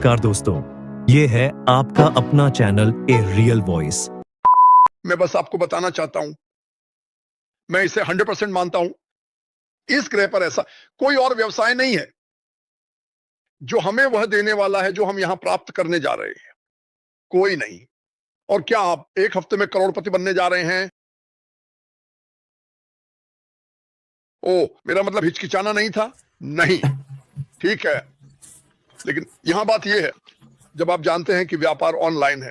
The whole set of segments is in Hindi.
नमस्कार दोस्तों, ये है आपका अपना चैनल ए रियल वॉइस। मैं बस आपको बताना चाहता हूं, मैं इसे 100% मानता हूं। इस ग्रह पर ऐसा कोई और व्यवसाय नहीं है जो हमें वह देने वाला है जो हम यहां प्राप्त करने जा रहे हैं। कोई नहीं। और क्या आप एक हफ्ते में करोड़पति बनने जा रहे हैं? ओ, मेरा मतलब हिचकिचाना नहीं था। नहीं, ठीक है। लेकिन यहां बात यह है, जब आप जानते हैं कि व्यापार ऑनलाइन है,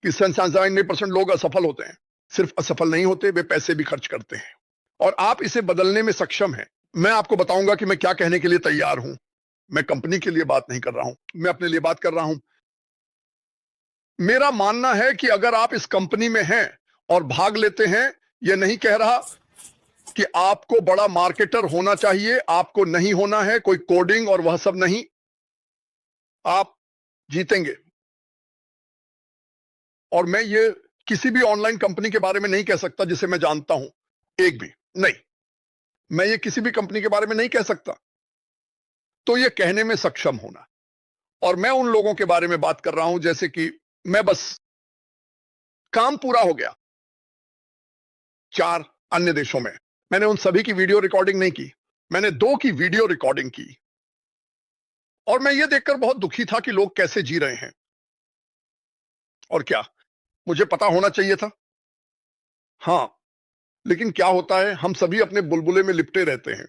कि 99% लोग असफल होते हैं। सिर्फ असफल नहीं होते, वे पैसे भी खर्च करते हैं। और आप इसे बदलने में सक्षम हैं। मैं आपको बताऊंगा कि मैं क्या कहने के लिए तैयार हूं। मैं कंपनी के लिए बात नहीं कर रहा हूं, मैं अपने लिए बात कर रहा हूं। मेरा मानना है कि अगर आप इस कंपनी में हैं और भाग लेते हैं, यह नहीं कह रहा कि आपको बड़ा मार्केटर होना चाहिए, आपको नहीं होना है, कोई कोडिंग और वह सब नहीं। आप जीतेंगे। और मैं ये किसी भी ऑनलाइन कंपनी के बारे में नहीं कह सकता जिसे मैं जानता हूं, एक भी नहीं। मैं ये किसी भी कंपनी के बारे में नहीं कह सकता। तो ये कहने में सक्षम होना। और मैं उन लोगों के बारे में बात कर रहा हूं जैसे कि मैं बस काम पूरा हो गया 4 अन्य देशों में, मैंने उन सभी की वीडियो रिकॉर्डिंग नहीं की, मैंने 2 की वीडियो रिकॉर्डिंग की। और मैं ये देखकर बहुत दुखी था कि लोग कैसे जी रहे हैं। और क्या मुझे पता होना चाहिए था? हां। लेकिन क्या होता है, हम सभी अपने बुलबुले में लिपटे रहते हैं।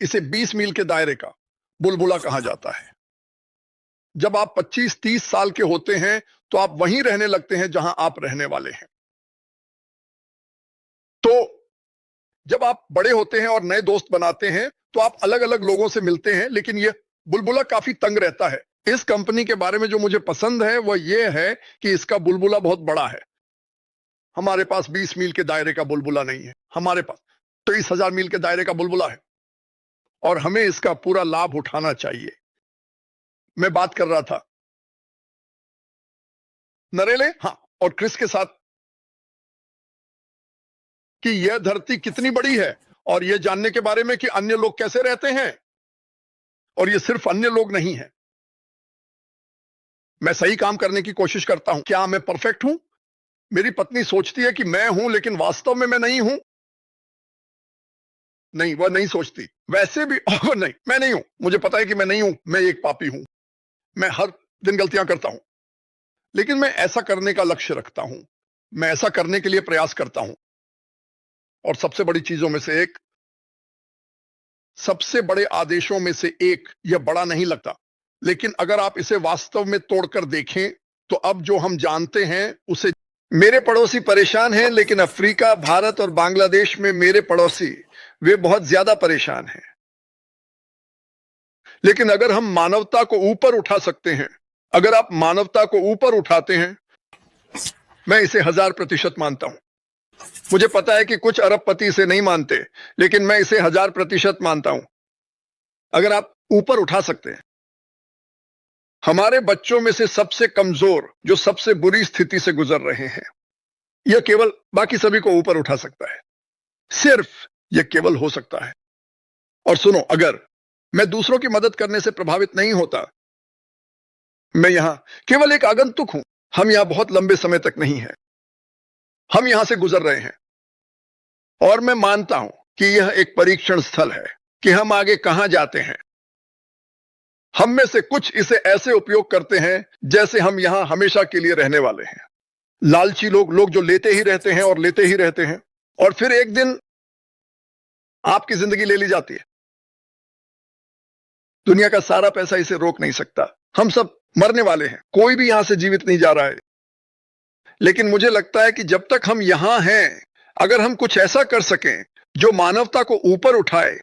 इसे 20 मील के दायरे का बुलबुला कहा जाता है। जब आप 25-30 साल के होते हैं तो आप वहीं रहने लगते हैं जहां आप रहने वाले हैं। तो जब आप बड़े होते हैं और नए दोस्त बनाते हैं तो आप अलग अलग लोगों से मिलते हैं, लेकिन यह बुलबुला काफी तंग रहता है। इस कंपनी के बारे में जो मुझे पसंद है वह यह है कि इसका बुलबुला बहुत बड़ा है। हमारे पास 20 मील के दायरे का बुलबुला नहीं है, हमारे पास 23,000 मील के दायरे का बुलबुला है। और हमें इसका पूरा लाभ उठाना चाहिए। मैं बात कर रहा था नरेले, हाँ, और क्रिस के साथ कि यह धरती कितनी बड़ी है और यह जानने के बारे में कि अन्य लोग कैसे रहते हैं। और यह सिर्फ अन्य लोग नहीं है। मैं सही काम करने की कोशिश करता हूं। क्या मैं परफेक्ट हूं? मेरी पत्नी सोचती है कि मैं हूं, लेकिन वास्तव में मैं नहीं हूं। नहीं, वह नहीं सोचती वैसे भी। नहीं, मैं नहीं हूं। मुझे पता है कि मैं नहीं हूं। मैं एक पापी हूं। मैं हर दिन गलतियां करता हूं, लेकिन मैं ऐसा करने का लक्ष्य रखता हूं। मैं ऐसा करने के लिए प्रयास करता हूं। और सबसे बड़ी चीजों में से एक, सबसे बड़े आदेशों में से एक, यह बड़ा नहीं लगता, लेकिन अगर आप इसे वास्तव में तोड़कर देखें तो अब जो हम जानते हैं उसे। मेरे पड़ोसी परेशान हैं, लेकिन अफ्रीका, भारत और बांग्लादेश में मेरे पड़ोसी वे बहुत ज्यादा परेशान हैं। लेकिन अगर हम मानवता को ऊपर उठा सकते हैं, अगर आप मानवता को ऊपर उठाते हैं, मैं इसे 1000% मानता हूं। मुझे पता है कि कुछ अरबपति इसे नहीं मानते, लेकिन मैं इसे 1000% मानता हूं। अगर आप ऊपर उठा सकते हैं, हमारे बच्चों में से सबसे कमजोर जो सबसे बुरी स्थिति से गुजर रहे हैं, यह केवल बाकी सभी को ऊपर उठा सकता है। सिर्फ यह केवल हो सकता है। और सुनो, अगर मैं दूसरों की मदद करने से प्रभावित नहीं होता, मैं यहां केवल एक आगंतुक हूं। हम यहां बहुत लंबे समय तक नहीं हैं, हम यहां से गुजर रहे हैं। और मैं मानता हूं कि यह एक परीक्षण स्थल है कि हम आगे कहां जाते हैं। हम में से कुछ इसे ऐसे उपयोग करते हैं जैसे हम यहां हमेशा के लिए रहने वाले हैं। लालची लोग, लोग जो लेते ही रहते हैं और लेते ही रहते हैं, और फिर एक दिन आपकी जिंदगी ले ली जाती है। दुनिया का सारा पैसा इसे रोक नहीं सकता। हम सब मरने वाले हैं, कोई भी यहां से जीवित नहीं जा रहा है। लेकिन मुझे लगता है कि जब तक हम यहां हैं, अगर हम कुछ ऐसा कर सकें जो मानवता को ऊपर उठाए,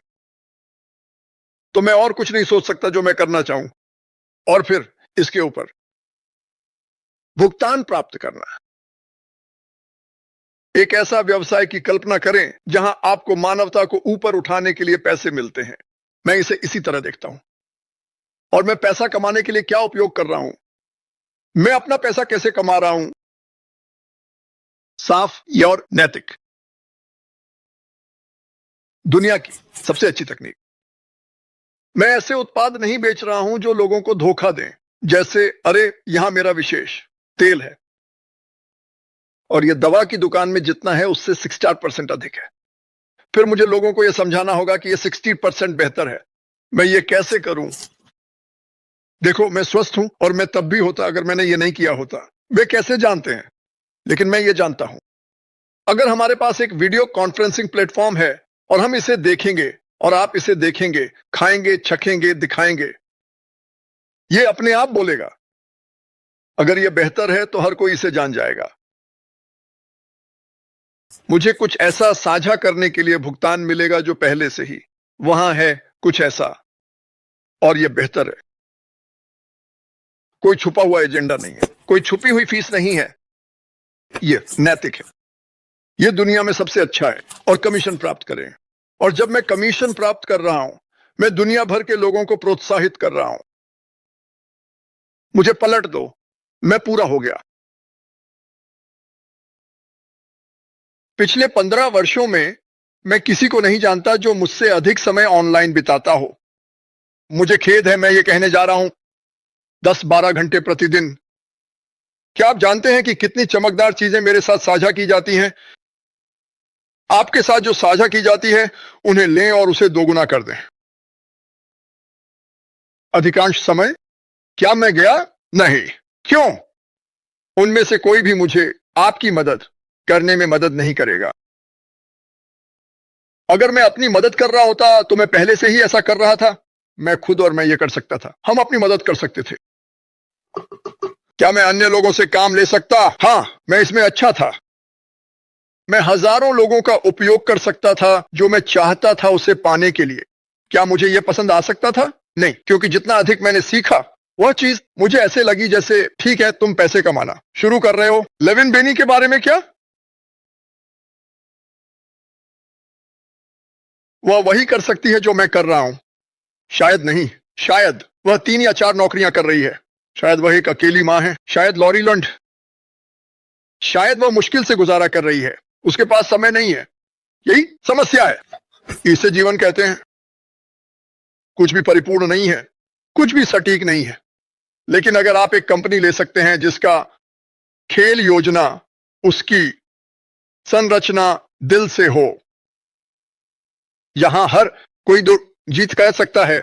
तो मैं और कुछ नहीं सोच सकता जो मैं करना चाहूं। और फिर इसके ऊपर भुगतान प्राप्त करना। एक ऐसा व्यवसाय की कल्पना करें जहां आपको मानवता को ऊपर उठाने के लिए पैसे मिलते हैं। मैं इसे इसी तरह देखता हूं। और मैं पैसा कमाने के लिए क्या उपयोग कर रहा हूं? मैं अपना पैसा कैसे कमा रहा हूं? साफ या और नैतिक। दुनिया की सबसे अच्छी तकनीक। मैं ऐसे उत्पाद नहीं बेच रहा हूं जो लोगों को धोखा दें, जैसे अरे यहां मेरा विशेष तेल है और यह दवा की दुकान में जितना है उससे 60% अधिक है। फिर मुझे लोगों को यह समझाना होगा कि यह 60% बेहतर है। मैं ये कैसे करूं? देखो, मैं स्वस्थ हूं और मैं तब भी होता अगर मैंने ये नहीं किया होता। वे कैसे जानते हैं? लेकिन मैं ये जानता हूं। अगर हमारे पास एक वीडियो कॉन्फ्रेंसिंग प्लेटफॉर्म है और हम इसे देखेंगे और आप इसे देखेंगे, खाएंगे, चखेंगे, दिखाएंगे, ये अपने आप बोलेगा। अगर यह बेहतर है तो हर कोई इसे जान जाएगा। मुझे कुछ ऐसा साझा करने के लिए भुगतान मिलेगा जो पहले से ही वहां है, कुछ ऐसा, और यह बेहतर है। कोई छुपा हुआ एजेंडा नहीं है, कोई छुपी हुई फीस नहीं है। यह नैतिक है, यह दुनिया में सबसे अच्छा है और कमीशन प्राप्त करें। और जब मैं कमीशन प्राप्त कर रहा हूं, मैं दुनिया भर के लोगों को प्रोत्साहित कर रहा हूं। मुझे पलट दो, मैं पूरा हो गया। पिछले 15 वर्षों में मैं किसी को नहीं जानता जो मुझसे अधिक समय ऑनलाइन बिताता हो। मुझे खेद है, मैं ये कहने जा रहा हूं 10-12 घंटे प्रतिदिन। क्या आप जानते हैं कि कितनी चमकदार चीजें मेरे साथ साझा की जाती हैं? आपके साथ जो साझा की जाती है, उन्हें लें और उसे दोगुना कर दें। अधिकांश समय क्या मैं गया? नहीं। क्यों? उनमें से कोई भी मुझे आपकी मदद करने में मदद नहीं करेगा। अगर मैं अपनी मदद कर रहा होता तो मैं पहले से ही ऐसा कर रहा था। मैं खुद और मैं ये कर सकता था। हम अपनी मदद कर सकते थे। क्या मैं अन्य लोगों से काम ले सकता? हां, मैं इसमें अच्छा था। मैं हजारों लोगों का उपयोग कर सकता था जो मैं चाहता था उसे पाने के लिए। क्या मुझे यह पसंद आ सकता था? नहीं, क्योंकि जितना अधिक मैंने सीखा, वह चीज मुझे ऐसे लगी जैसे ठीक है, तुम पैसे कमाना शुरू कर रहे हो। लेविन बेनी के बारे में क्या? वह वही कर सकती है जो मैं कर रहा हूं। शायद नहीं, शायद वह 3 या 4 नौकरियां कर रही है। शायद वह एक अकेली मां है। शायद लॉरी लंड। शायद वह मुश्किल से गुजारा कर रही है। उसके पास समय नहीं है। यही समस्या है। इसे जीवन कहते हैं। कुछ भी परिपूर्ण नहीं है, कुछ भी सटीक नहीं है। लेकिन अगर आप एक कंपनी ले सकते हैं जिसका खेल योजना, उसकी संरचना दिल से हो, यहां हर कोई जीत कह सकता है।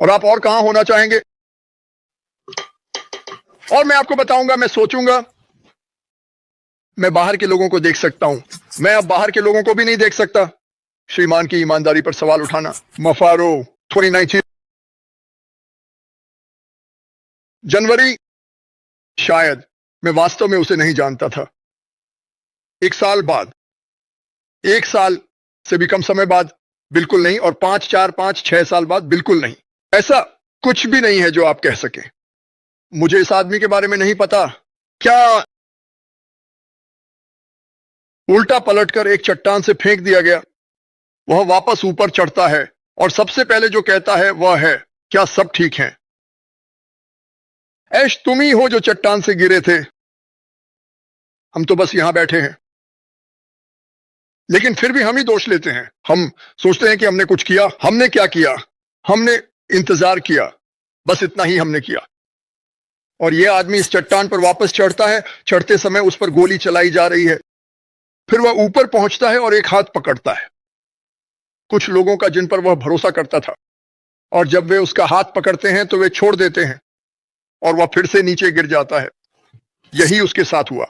और आप और कहां होना चाहेंगे? और मैं आपको बताऊंगा, मैं सोचूंगा, मैं बाहर के लोगों को देख सकता हूं। मैं अब बाहर के लोगों को भी नहीं देख सकता। श्रीमान की ईमानदारी पर सवाल उठाना। मफारो 2019 जनवरी। शायद मैं वास्तव में उसे नहीं जानता था। 1 साल बाद, 1 साल से भी कम समय बाद बिल्कुल नहीं, और 5, 4, 5, 6 साल बाद बिल्कुल नहीं। ऐसा कुछ भी नहीं है जो आप कह सकें। मुझे इस आदमी के बारे में नहीं पता। क्या उल्टा पलटकर एक चट्टान से फेंक दिया गया। वह वापस ऊपर चढ़ता है और सबसे पहले जो कहता है वह है, क्या सब ठीक है? ऐश तुम ही हो जो चट्टान से गिरे थे। हम तो बस यहां बैठे हैं। लेकिन फिर भी हम ही दोष लेते हैं। हम सोचते हैं कि हमने कुछ किया। हमने क्या किया? हमने इंतजार किया। बस इतना ही हमने किया। और यह आदमी इस चट्टान पर वापस चढ़ता है। चढ़ते समय उस पर गोली चलाई जा रही है। फिर वह ऊपर पहुंचता है और एक हाथ पकड़ता है, कुछ लोगों का जिन पर वह भरोसा करता था। और जब वे उसका हाथ पकड़ते हैं तो वे छोड़ देते हैं और वह फिर से नीचे गिर जाता है। यही उसके साथ हुआ।